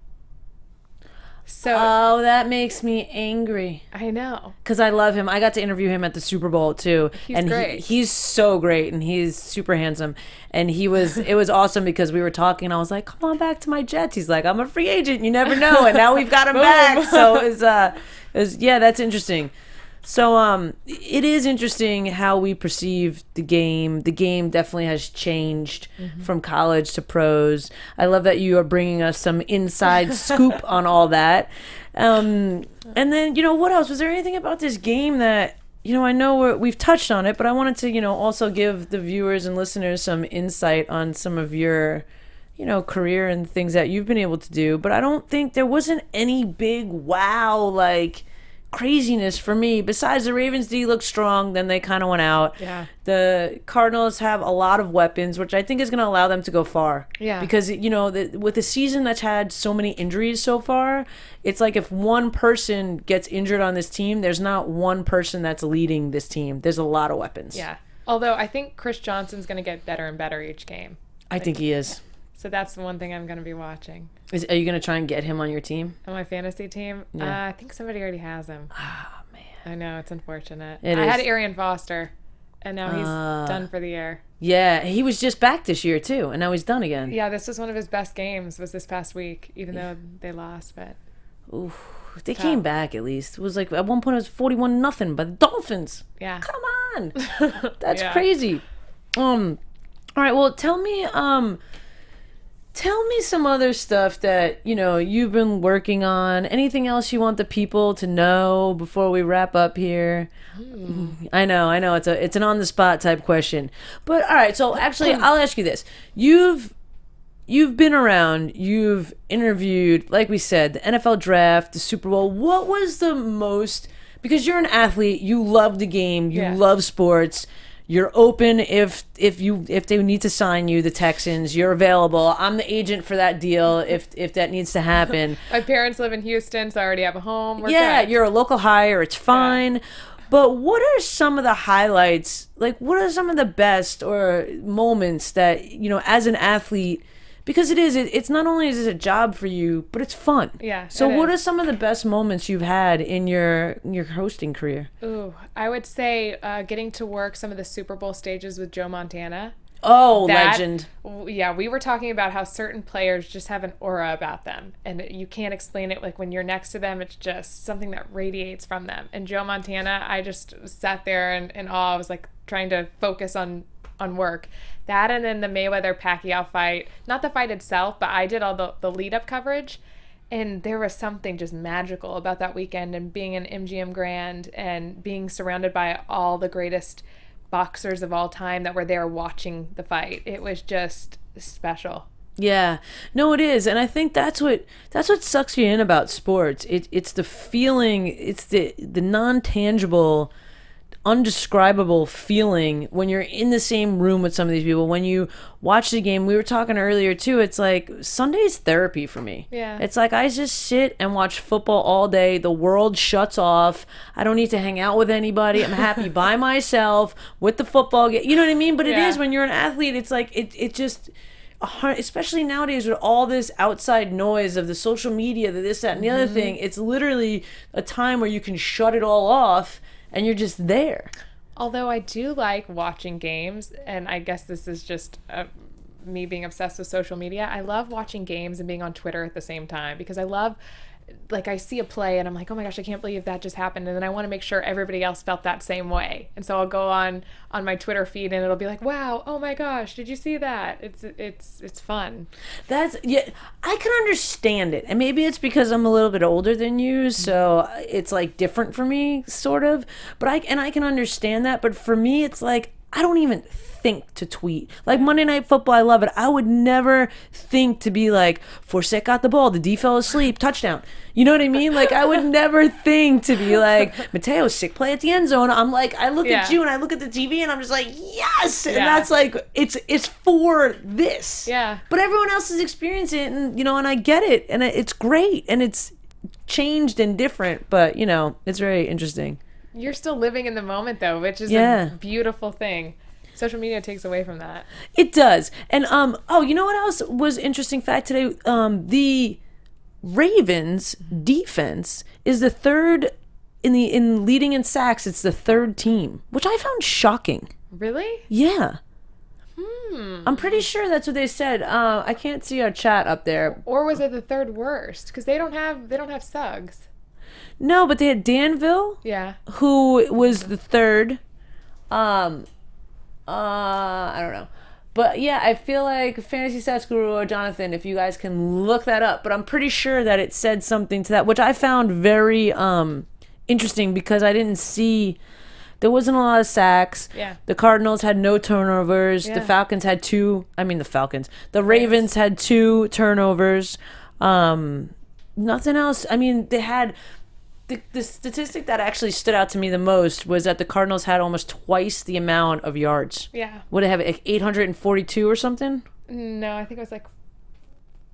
Speaker 2: So that makes me angry.
Speaker 3: I know.
Speaker 2: Because I love him. I got to interview him at the Super Bowl, too.
Speaker 3: He's great.
Speaker 2: He's so great, and he's super handsome. And it was awesome because we were talking, and I was like, come on back to my Jets. He's like, I'm a free agent. You never know. And now we've got him back. So that's interesting. So it is interesting how we perceive the game. The game definitely has changed from college to pros. I love that you are bringing us some inside scoop on all that. And then, you know, what else? Was there anything about this game that, you know, I know we've touched on it, but I wanted to, you know, also give the viewers and listeners some insight on some of your, you know, career and things that you've been able to do. But I don't think there wasn't any big wow, like, craziness for me. Besides, the Ravens D looked strong, then they kind of went out.
Speaker 3: Yeah.
Speaker 2: The Cardinals have a lot of weapons, which I think is going to allow them to go far. Yeah. Because, you know, with a season that's had so many injuries so far, it's like if one person gets injured on this team, there's not one person that's leading this team. There's a lot of weapons.
Speaker 3: Yeah. Although I think Chris Johnson's going to get better and better each game.
Speaker 2: I think he is.
Speaker 3: So that's the one thing I'm going to be watching.
Speaker 2: Are you going to try and get him on your team?
Speaker 3: On my fantasy team? Yeah. I think somebody already has him.
Speaker 2: Oh, man.
Speaker 3: I know. It's unfortunate. I had Arian Foster, and now he's done for the year. Yeah.
Speaker 2: He was just back this year, too, and now he's done again.
Speaker 3: Yeah, this was one of his best games, was this past week, even though they lost. But
Speaker 2: ooh, they came back at least. It was like, at one point, it was 41-0 by the Dolphins.
Speaker 3: Yeah.
Speaker 2: Come on. That's crazy. All right, well, tell me some other stuff that, you know, you've been working on. Anything else you want the people to know before we wrap up here? I know. It's an on-the-spot type question. But, all right, so actually, I'll ask you this. You've you've been around, you've interviewed, like we said, the NFL draft, the Super Bowl. What was the most, because you're an athlete, you love the game, you love sports, you're open if they need to sign you, the Texans, you're available. I'm the agent for that deal if that needs to happen.
Speaker 3: My parents live in Houston, so I already have a home. We're good.
Speaker 2: You're a local hire, it's fine. Yeah. But what are some of the highlights, like what are some of the best or moments that, you know, as an athlete, because it's not only is it a job for you, but it's fun.
Speaker 3: Yeah.
Speaker 2: So what are some of the best moments you've had in your hosting career?
Speaker 3: Ooh, I would say getting to work some of the Super Bowl stages with Joe Montana.
Speaker 2: Oh, legend.
Speaker 3: Yeah, we were talking about how certain players just have an aura about them, and you can't explain it. Like when you're next to them, it's just something that radiates from them. And Joe Montana, I just sat there in awe. I was like trying to focus on work. That, and then the Mayweather-Pacquiao fight. Not the fight itself, but I did all the lead-up coverage. And there was something just magical about that weekend, and being in MGM Grand and being surrounded by all the greatest boxers of all time that were there watching the fight. It was just special.
Speaker 2: Yeah, no, it is, and I think that's what sucks you in about sports. It's the feeling, it's the non-tangible, undescribable feeling when you're in the same room with some of these people. When you watch the game, we were talking earlier too, it's like Sunday's therapy for me.
Speaker 3: Yeah.
Speaker 2: It's like I just sit and watch football all day. The world shuts off. I don't need to hang out with anybody. I'm happy by myself with the football game. You know what I mean? But it is, when you're an athlete, it's like it just, especially nowadays with all this outside noise of the social media, the this, that, and the other thing, it's literally a time where you can shut it all off and you're just there.
Speaker 3: Although I do like watching games, and I guess this is just me being obsessed with social media. I love watching games and being on Twitter at the same time, because I love, like, I see a play and I'm like, oh my gosh, I can't believe that just happened. And then I want to make sure everybody else felt that same way. And so I'll go on my Twitter feed and it'll be like, wow, oh my gosh, did you see that? It's fun.
Speaker 2: I can understand it. And maybe it's because I'm a little bit older than you, so it's like different for me, sort of. But I can understand that. But for me, it's like, I don't even think to tweet. Like Monday Night Football, I love it. I would never think to be like, Forsett got the ball, the D fell asleep, touchdown. You know what I mean? Like I would never think to be like, Mateo's sick play at the end zone. I'm like, I look at you and I look at the TV and I'm just like, yes! And that's like, it's for this.
Speaker 3: Yeah.
Speaker 2: But everyone else is experiencing it, and and I get it, and it's great, and it's changed and different, but it's very interesting.
Speaker 3: You're still living in the moment though, which is a beautiful thing. Social media takes away from that. It
Speaker 2: does. And you know what else was interesting fact today? The Ravens defense is the third in leading in sacks. It's the third team, which I found shocking.
Speaker 3: Really?
Speaker 2: Yeah. I'm pretty sure that's what they said. I can't see our chat up there.
Speaker 3: Or was it the third worst? Because they don't have Suggs.
Speaker 2: No, but they had Danville.
Speaker 3: Yeah.
Speaker 2: Who was the third. I don't know. But yeah, I feel like Fantasy Stats Guru or Jonathan, if you guys can look that up. But I'm pretty sure that it said something to that, which I found very interesting, because I didn't see, there wasn't a lot of sacks.
Speaker 3: Yeah.
Speaker 2: The Cardinals had no turnovers.
Speaker 3: Yeah.
Speaker 2: The Falcons had two. The Ravens had two turnovers. Nothing else. I mean, they had... The statistic that actually stood out to me the most was that the Cardinals had almost twice the amount of yards.
Speaker 3: Yeah.
Speaker 2: Would it have 842 or something?
Speaker 3: No, I think it was like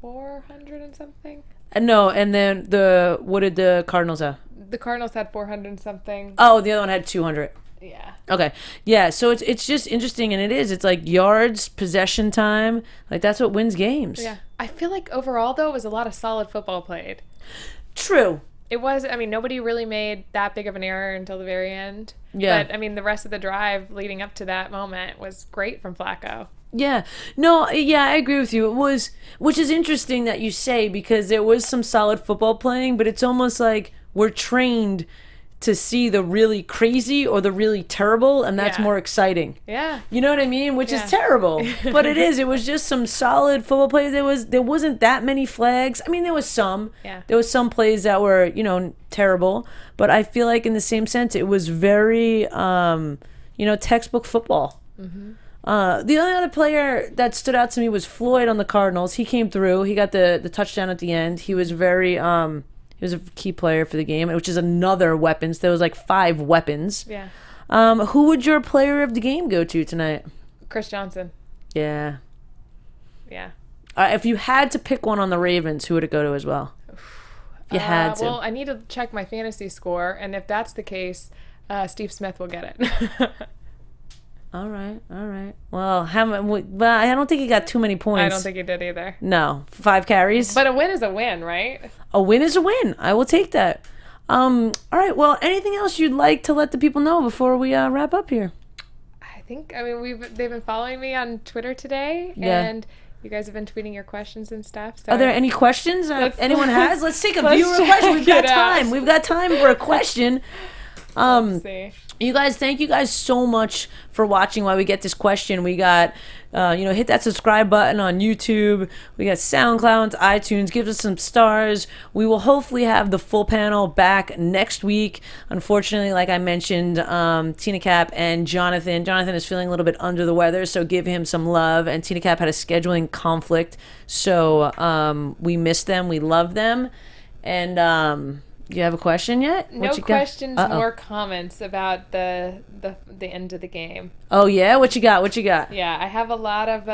Speaker 3: 400 and something.
Speaker 2: No, and then what did the Cardinals have?
Speaker 3: The Cardinals had 400 and something.
Speaker 2: Oh, the other one had 200.
Speaker 3: Yeah.
Speaker 2: Okay. Yeah, so it's just interesting, and it's like yards, possession time, like that's what wins games.
Speaker 3: Yeah. I feel like overall though it was a lot of solid football played.
Speaker 2: True.
Speaker 3: It was, nobody really made that big of an error until the very end.
Speaker 2: Yeah.
Speaker 3: But, the rest of the drive leading up to that moment was great from Flacco.
Speaker 2: Yeah. No, yeah, I agree with you. It was, which is interesting that you say, because there was some solid football playing, but it's almost like we're trained to see the really crazy or the really terrible, and that's more exciting.
Speaker 3: Yeah.
Speaker 2: You know what I mean? Which is terrible. But it was just some solid football plays. There wasn't that many flags. I mean, there was some.
Speaker 3: Yeah.
Speaker 2: There was some plays that were, terrible. But I feel like in the same sense, it was very, textbook football. Mm-hmm. The only other player that stood out to me was Floyd on the Cardinals. He came through. He got the touchdown at the end. He was very he was a key player for the game, which is another weapon. So there was like 5 weapons.
Speaker 3: Yeah.
Speaker 2: Who would your player of the game go to tonight?
Speaker 3: Chris Johnson.
Speaker 2: Yeah.
Speaker 3: Yeah.
Speaker 2: If you had to pick one on the Ravens, who would it go to as well? If you had to.
Speaker 3: Well, I need to check my fantasy score, and if that's the case, Steve Smith will get it.
Speaker 2: All right. Well, I don't think he got too many points.
Speaker 3: I don't think he did either.
Speaker 2: No, 5 carries.
Speaker 3: But a win is a win, right?
Speaker 2: A win is a win. I will take that. All right. Well, anything else you'd like to let the people know before we wrap up here?
Speaker 3: I mean, they've been following me on Twitter today, and you guys have been tweeting your questions and stuff. So
Speaker 2: are there any questions anyone has? Let's take a viewer question. We've got time. We've got time for a question.
Speaker 3: Let's see.
Speaker 2: You guys, thank you guys so much for watching while we get this question. We got, hit that subscribe button on YouTube. We got SoundCloud, iTunes. Give us some stars. We will hopefully have the full panel back next week. Unfortunately, like I mentioned, Tina Cap and Jonathan. Jonathan is feeling a little bit under the weather, so give him some love. And Tina Cap had a scheduling conflict, so we miss them. We love them. And you have a question yet?
Speaker 3: No questions, more comments about the end of the game.
Speaker 2: Oh, yeah? What you got?
Speaker 3: Yeah, I have a lot of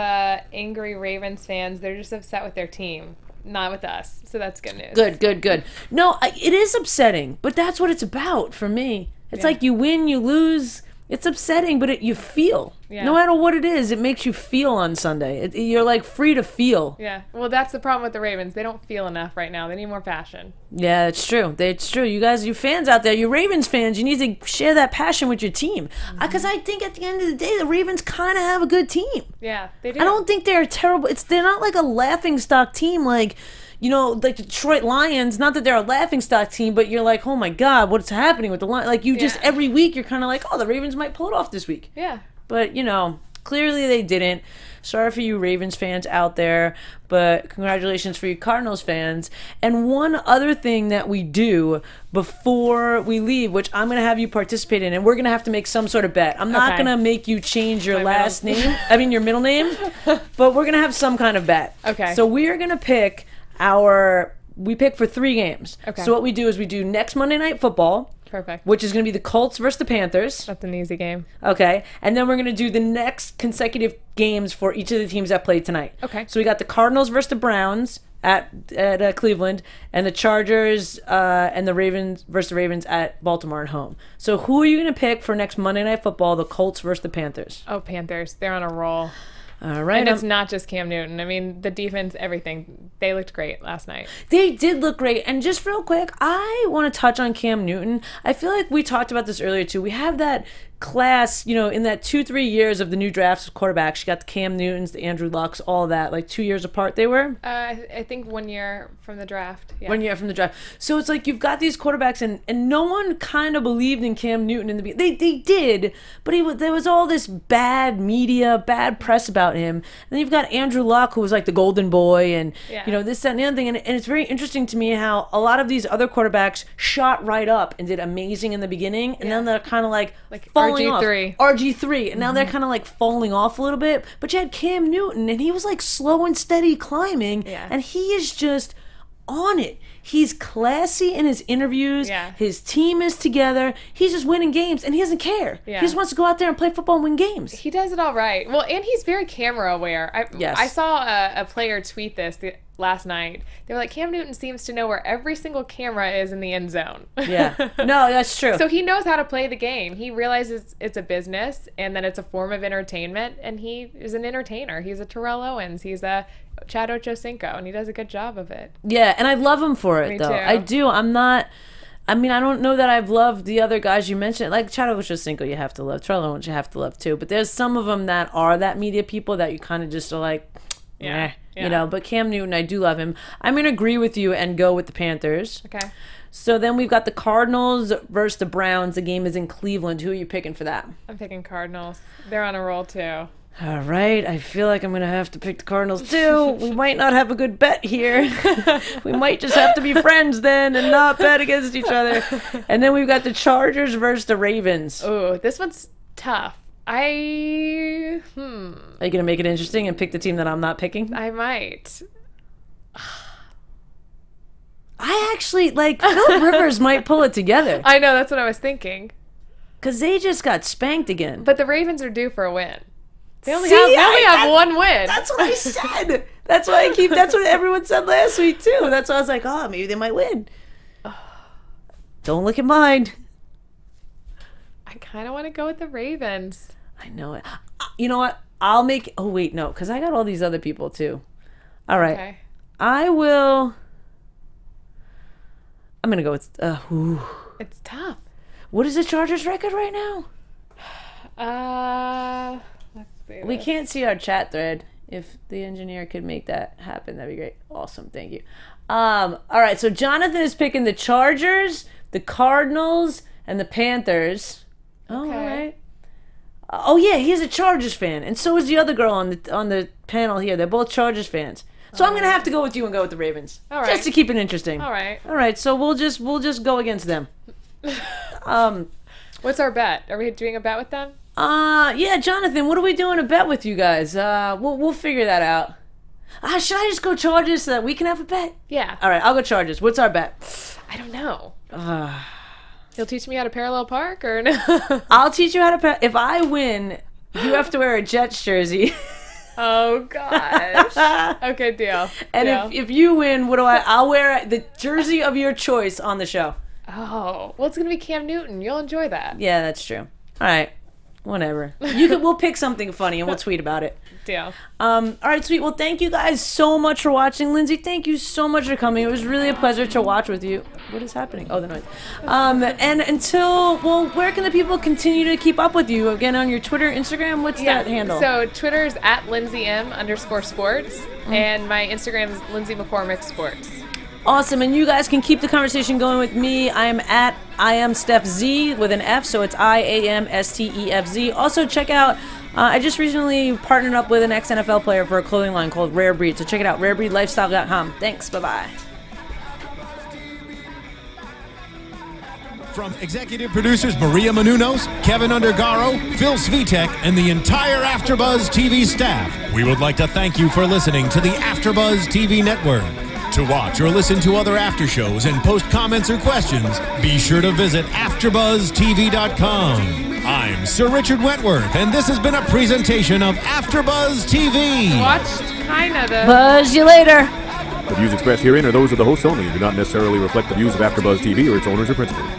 Speaker 3: angry Ravens fans. They're just upset with their team, not with us. So that's good news.
Speaker 2: Good. No, it is upsetting, but that's what it's about for me. It's like you win, you lose. It's upsetting, but you feel. Yeah. No matter what it is, it makes you feel on Sunday. You're like free to feel.
Speaker 3: Yeah. Well, that's the problem with the Ravens. They don't feel enough right now. They need more passion.
Speaker 2: Yeah, it's true. It's true. You guys, you fans out there, you Ravens fans, you need to share that passion with your team. Because I think at the end of the day, the Ravens kind of have a good team.
Speaker 3: Yeah, they do.
Speaker 2: I don't think they're terrible. They're not like a laughingstock team like like the Detroit Lions. Not that they're a laughingstock team, but you're like, oh my God, what's happening with the Lions? Like just every week you're kind of like, oh, the Ravens might pull it off this week.
Speaker 3: Yeah.
Speaker 2: But, clearly they didn't. Sorry for you Ravens fans out there, but congratulations for you Cardinals fans. And one other thing that we do before we leave, which I'm going to have you participate in, and we're going to have to make some sort of bet. I'm not going to make you change your your middle name, but we're going to have some kind of bet.
Speaker 3: Okay.
Speaker 2: So we are going to pick we pick for 3 games. Okay. So what we do is we do next Monday Night Football.
Speaker 3: Perfect.
Speaker 2: Which is going to be the Colts versus the Panthers.
Speaker 3: That's an easy game.
Speaker 2: Okay. And then we're going to do the next consecutive games for each of the teams that played tonight.
Speaker 3: Okay.
Speaker 2: So we got the Cardinals versus the Browns at Cleveland, and the Chargers and the Ravens versus the Ravens at Baltimore at home. So who are you going to pick for next Monday Night Football, the Colts versus the Panthers?
Speaker 3: Oh, Panthers. They're on a roll.
Speaker 2: All right.
Speaker 3: And it's not just Cam Newton. I mean, the defense, everything. They looked great last night.
Speaker 2: They did look great. And just real quick, I want to touch on Cam Newton. I feel like we talked about this earlier, too. We have that class, in that 2-3 years of the new drafts of quarterbacks. You got the Cam Newtons, the Andrew Lucks, all that. Like 2 years apart they were?
Speaker 3: I think 1 year from the draft. Yeah.
Speaker 2: 1 year from the draft. So it's like you've got these quarterbacks, and no one kind of believed in Cam Newton in the beginning. They did, but there was all this bad media, bad press about him. And then you've got Andrew Luck, who was like the golden boy, and this, that, and the other thing. And it's very interesting to me how a lot of these other quarterbacks shot right up and did amazing in the beginning, and then they're kind of like falling
Speaker 3: RG3.
Speaker 2: off. RG3. And now they're kind of like falling off a little bit. But you had Cam Newton, and he was like slow and steady climbing, and he is just on it. He's classy in his interviews. Yeah. His team is together. He's just winning games, and he doesn't care. Yeah. He just wants to go out there and play football and win games.
Speaker 3: He does it all right. Well, and he's very camera aware. I saw a player tweet this last night. They were like, Cam Newton seems to know where every single camera is in the end zone.
Speaker 2: Yeah. No, that's true.
Speaker 3: So he knows how to play the game. He realizes it's a business and that it's a form of entertainment, and he is an entertainer. He's a Terrell Owens. He's a Chad Ochocinco, and he does a good job of it.
Speaker 2: Yeah, and I love him for it,
Speaker 3: Me
Speaker 2: though.
Speaker 3: too.
Speaker 2: I do. I don't know that I've loved the other guys you mentioned. Like Chad Ochocinco, you have to love. Terrell Owens, you have to love, too. But there's some of them that are that media people that you kind of just are like, But Cam Newton, I do love him. I'm going to agree with you and go with the Panthers.
Speaker 3: Okay.
Speaker 2: So then we've got the Cardinals versus the Browns. The game is in Cleveland. Who are you picking for that?
Speaker 3: I'm picking Cardinals. They're on a roll, too.
Speaker 2: All right. I feel like I'm going to have to pick the Cardinals, too. We might not have a good bet here. We might just have to be friends then and not bet against each other. And then we've got the Chargers versus the Ravens.
Speaker 3: Oh, this one's tough.
Speaker 2: Are you gonna make it interesting and pick the team that I'm not picking?
Speaker 3: I might.
Speaker 2: I actually Philip Rivers might pull it together
Speaker 3: I know, that's what I was thinking.
Speaker 2: because they just got spanked again.
Speaker 3: But the Ravens are due for a win. They only
Speaker 2: See,
Speaker 3: have one win.
Speaker 2: That's what I said. That's why that's what everyone said last week too. That's why I was like, oh, maybe they might win. Don't look at mine.
Speaker 3: I kind of want to go with the Ravens.
Speaker 2: I know it. You know what? I'll make. Oh wait, no, because I got all these other people too. All right,
Speaker 3: Okay.
Speaker 2: I will. I'm gonna go with.
Speaker 3: It's tough.
Speaker 2: What is the Chargers' record right now?
Speaker 3: Let's see.
Speaker 2: We can't see our chat thread. If the engineer could make that happen, that'd be great. Awesome, thank you. All right, so Jonathan is picking the Chargers, the Cardinals, and the Panthers. Oh,
Speaker 3: Okay.
Speaker 2: all right. Oh yeah, he's a Chargers fan, and so is the other girl on the panel here. They're both Chargers fans. So I'm gonna have to go with you and go with the Ravens,
Speaker 3: All right.
Speaker 2: just to keep it interesting.
Speaker 3: All right.
Speaker 2: All right. So we'll just go against them.
Speaker 3: What's our bet? Are we doing a bet with them?
Speaker 2: Yeah, Jonathan, what are we doing a bet with you guys? We'll figure that out. Should I just go Chargers so that we can have a bet?
Speaker 3: Yeah.
Speaker 2: All right, I'll go Chargers. What's our bet?
Speaker 3: I don't know. You'll teach me how to parallel park or no?
Speaker 2: I'll teach you how to. If I win, you have to wear a Jets jersey.
Speaker 3: Oh gosh. Okay, deal.
Speaker 2: And
Speaker 3: Deal.
Speaker 2: if you win, what do I'll wear the jersey of your choice on the show.
Speaker 3: Oh, well, it's gonna be Cam Newton. You'll enjoy that.
Speaker 2: Yeah, that's true. All right, whatever. We'll pick something funny and we'll tweet about it.
Speaker 3: Deal.
Speaker 2: All right, sweet. Well, thank you guys so much for watching. Lindsay, thank you so much for coming. It was really a pleasure to watch with you. What is happening? Oh, the noise. And where can the people continue to keep up with you? Again, on your Twitter, Instagram, what's that handle?
Speaker 3: So Twitter's at LindsayM_sports, and my Instagram is Lindsay McCormick Sports.
Speaker 2: Awesome, and you guys can keep the conversation going with me. I am Stef Z with an F, so it's IAMSTEFZ. Also, check out, I just recently partnered up with an ex-NFL player for a clothing line called Rare Breed, so check it out, rarebreedlifestyle.com. Thanks, bye-bye.
Speaker 1: From executive producers Maria Menounos, Kevin Undergaro, Phil Svitek, and the entire AfterBuzz TV staff, we would like to thank you for listening to the AfterBuzz TV network. To watch or listen to other after shows and post comments or questions, be sure to visit AfterBuzzTV.com. I'm Sir Richard Wentworth, and this has been a presentation of AfterBuzz TV.
Speaker 3: Watched kinda the...
Speaker 2: Buzz you later.
Speaker 4: The views expressed herein are those of the hosts only and do not necessarily reflect the views of AfterBuzz TV or its owners or principals.